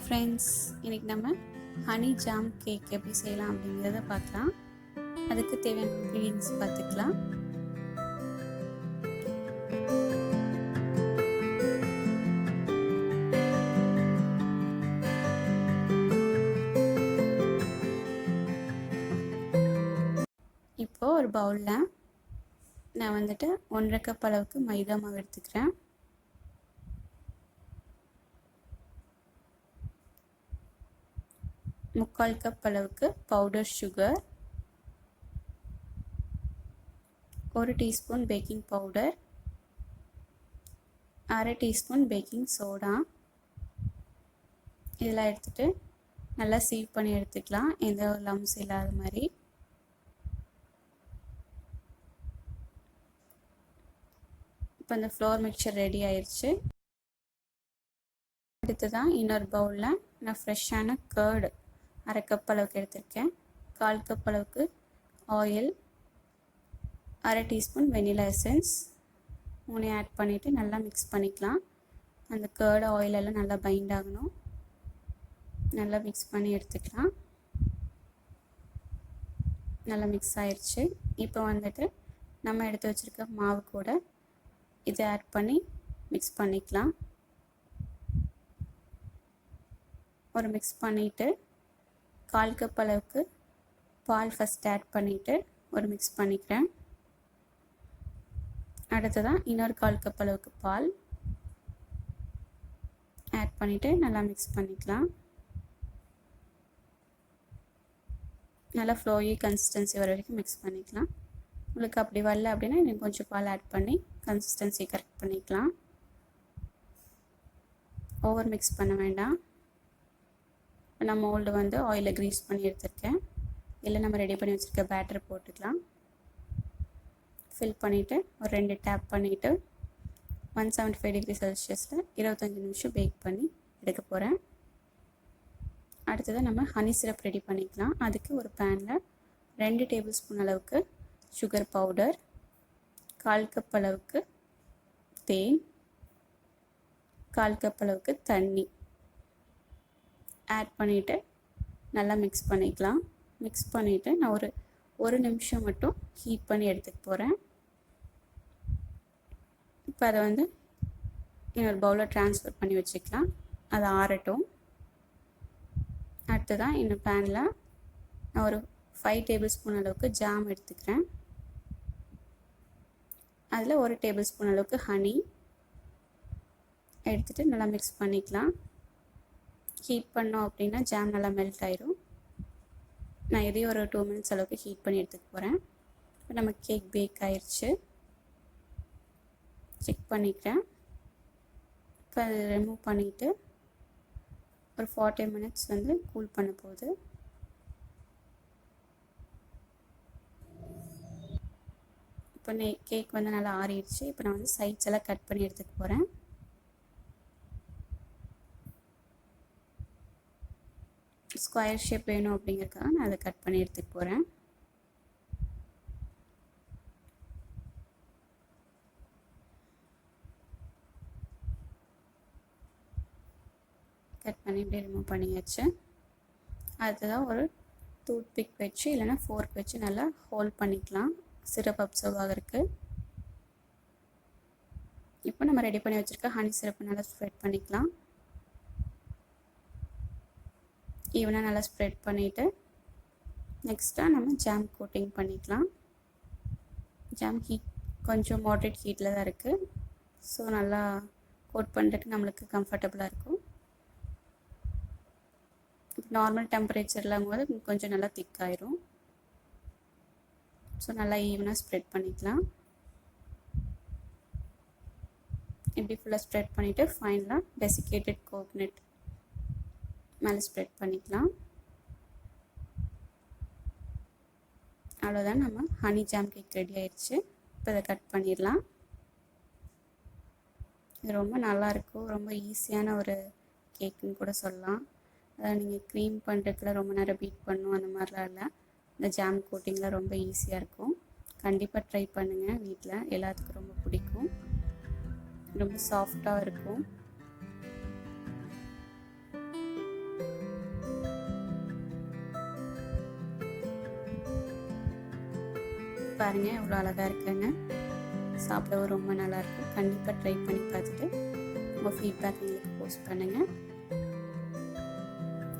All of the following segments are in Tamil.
ஃப்ரெண்ட்ஸ், இன்றைக்கி நம்ம ஹனி ஜாம் கேக் எப்படி செய்யலாம் அப்படிங்கிறத பார்க்கலாம். அதுக்கு தேவையான இன்க்ரீடியன்ஸ் பார்த்துக்கலாம். இப்போது ஒரு பவுலில் நான் 1.5 கப் அளவுக்கு மைதா மாவு எடுத்துக்கிறேன். முக்கால் கப் அளவுக்கு powder sugar, 1 teaspoon baking powder, அரை டீஸ்பூன் பேக்கிங் சோடா இதெல்லாம் எடுத்துகிட்டு நல்லா சீவ் பண்ணி எடுத்துக்கலாம், எந்த ஒரு லம்ஸ் இல்லாத மாதிரி. இப்போ இந்த ஃப்ளோர் மிக்சர் ரெடி ஆயிடுச்சு. அடுத்துதான் இன்னொரு பவுலில் நான் ஃப்ரெஷ்ஷான கர்டு அரை கப் அளவுக்கு எடுத்திருக்கேன், 1/4 கப் அளவுக்கு ஆயில், அரை டீஸ்பூன் வெனிலா எசன்ஸ் 3 ஆட் பண்ணிவிட்டு நல்லா மிக்ஸ் பண்ணிக்கலாம். அந்த கர்டு ஆயிலெல்லாம் நல்லா பைண்ட் ஆகணும். நல்லா மிக்ஸ் பண்ணி எடுத்துக்கலாம். நல்லா மிக்ஸ் ஆயிடுச்சு. இப்போ நம்ம எடுத்து வச்சுருக்க மாவு கூட இதை ஆட் பண்ணி மிக்ஸ் பண்ணிக்கலாம். ஒரு மிக்ஸ் பண்ணிவிட்டு 1/4 கப் அளவுக்கு பால் ஃபஸ்ட் ஆட் பண்ணிவிட்டு ஒரு மிக்ஸ் பண்ணிக்கிறேன். அடுத்ததான் இன்னொரு 1/4 கப் அளவுக்கு பால் ஆட் பண்ணிவிட்டு நல்லா மிக்ஸ் பண்ணிக்கலாம். நல்லா ஃப்ளோயி கன்சிஸ்டன்சி வர வரைக்கும் மிக்ஸ் பண்ணிக்கலாம். உங்களுக்கு அப்படி வரல அப்படின்னா இன்னும் கொஞ்சம் பால் ஆட் பண்ணி கன்சிஸ்டன்சி கரெக்ட் பண்ணிக்கலாம். ஓவர் மிக்ஸ் பண்ண வேண்டாம். நான் மோல்டு ஆயிலில் க்ரீஸ் பண்ணி எடுத்துருக்கேன். இல்லை நம்ம ரெடி பண்ணி வச்சுருக்க பேட்டர் போட்டுக்கலாம். ஃபில் பண்ணிவிட்டு ஒரு 2 டேப் பண்ணிவிட்டு 175 டிகிரி செல்சியஸில் 25 நிமிஷம் பேக் பண்ணி எடுக்க போகிறேன். அடுத்தது நம்ம ஹனி சிரப் ரெடி பண்ணிக்கலாம். அதுக்கு ஒரு பேனில் 2 டேபிள் ஸ்பூன் அளவுக்கு சுகர் பவுடர், 1/4 கப் அளவுக்கு தேன், 1/4 கப் அளவுக்கு தண்ணி ஆட் பண்ணிவிட்டு நல்லா மிக்ஸ் பண்ணிக்கலாம். மிக்ஸ் பண்ணிவிட்டு நான் ஒரு நிமிஷம் மட்டும் ஹீட் பண்ணி எடுத்துக்க போகிறேன். இப்போ அதை இன்னொரு பவுலில் ட்ரான்ஸ்ஃபர் பண்ணி வச்சுக்கலாம். அது ஆறட்டும். அடுத்ததான் இன்னும் பேனில் நான் ஒரு 5 டேபிள் ஸ்பூன் அளவுக்கு ஜாம் எடுத்துக்கிறேன். அதில் 1 டேபிள் ஸ்பூன் அளவுக்கு ஹனி எடுத்துகிட்டு நல்லா மிக்ஸ் பண்ணிக்கலாம். ஹீட் பண்ணோம் அப்படின்னா ஜாம் நல்லா மெல்ட் ஆயிரும். நான் இதையும் ஒரு 2 மினிட்ஸ் அளவுக்கு ஹீட் பண்ணி எடுத்துக்க போகிறேன். இப்போ நம்ம கேக் பேக் ஆயிடுச்சு. செக் பண்ணிக்கிறேன். இப்போ அதை ரிமூவ் பண்ணிவிட்டு ஒரு 40 மினிட்ஸ் கூல் பண்ண போகுது. இப்போ கேக் நல்லா ஆறிடுச்சு. இப்போ நான் சைட்ஸ் எல்லாம் கட் பண்ணி எடுத்துக்க போகிறேன். ஸ்கொயர் ஷேப் வேணும் அப்படிங்கிறதுக்காக நான் அதை கட் பண்ணி எடுத்துக்க போகிறேன். கட் பண்ணி இப்படி ரிமூவ் பண்ணியாச்சு. அடுத்ததான் ஒரு டூத் பிக் வச்சு இல்லைனா ஃபோர்க் வச்சு நல்லா ஹோல்ட் பண்ணிக்கலாம், சிரப் அப்சர்வ் ஆகிறதுக்கு. இப்போ நம்ம ரெடி பண்ணி வச்சுருக்க ஹனி சிரப்பை நல்லா ஸ்ப்ரெட் பண்ணிக்கலாம். ஈவனாக நல்லா ஸ்ப்ரெட் பண்ணிவிட்டு நெக்ஸ்ட்டாக நம்ம ஜாம் கோட்டிங் பண்ணிக்கலாம். ஜாம் ஹீட் கொஞ்சம் மாட்ரேட் ஹீட்டில் தான் இருக்குது. ஸோ நல்லா கோட் பண்ணுறதுக்கு நம்மளுக்கு கம்ஃபர்டபுளாக இருக்கும். நார்மல் டெம்பரேச்சர்லாம் போது கொஞ்சம் நல்லா திக்காயிரும். ஸோ நல்லா ஈவனாக ஸ்ப்ரெட் பண்ணிக்கலாம். இப்படி ஃபுல்லாக ஸ்ப்ரெட் பண்ணிவிட்டு ஃபைனலாக டெசிகேட்டட் கோகனட் மேலே ஸ்ப்ரெட் பண்ணிக்கலாம். அவ்வளோதான், நம்ம ஹனி ஜாம் கேக் ரெடி ஆயிடுச்சு. இப்போ இதை கட் பண்ணிடலாம். இது ரொம்ப நல்லாயிருக்கும், ரொம்ப ஈஸியான ஒரு கேக்குன்னு கூட சொல்லலாம். அதாவது நீங்கள் க்ரீம் பண்ணுறதுக்குள்ள ரொம்ப நேரம் பீட் பண்ணணும் அந்த மாதிரிலாம் இல்லை. இந்த ஜாம் கோட்டிங்கில் ரொம்ப ஈஸியாக இருக்கும். கண்டிப்பாக ட்ரை பண்ணுங்கள் வீட்டில், எல்லாத்துக்கும் ரொம்ப பிடிக்கும். ரொம்ப சாஃப்டாக இருக்கும். பாருங்கள் எவ்வளோ அழகாக இருக்குன்னு. சாப்பிடவும் ரொம்ப நல்லாயிருக்கும். கண்டிப்பாக ட்ரை பண்ணி பார்த்துட்டு உங்கள் ஃபீட்பேக் எங்களுக்கு போஸ்ட் பண்ணுங்கள்.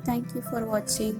தேங்க்யூ ஃபார் வாட்சிங்.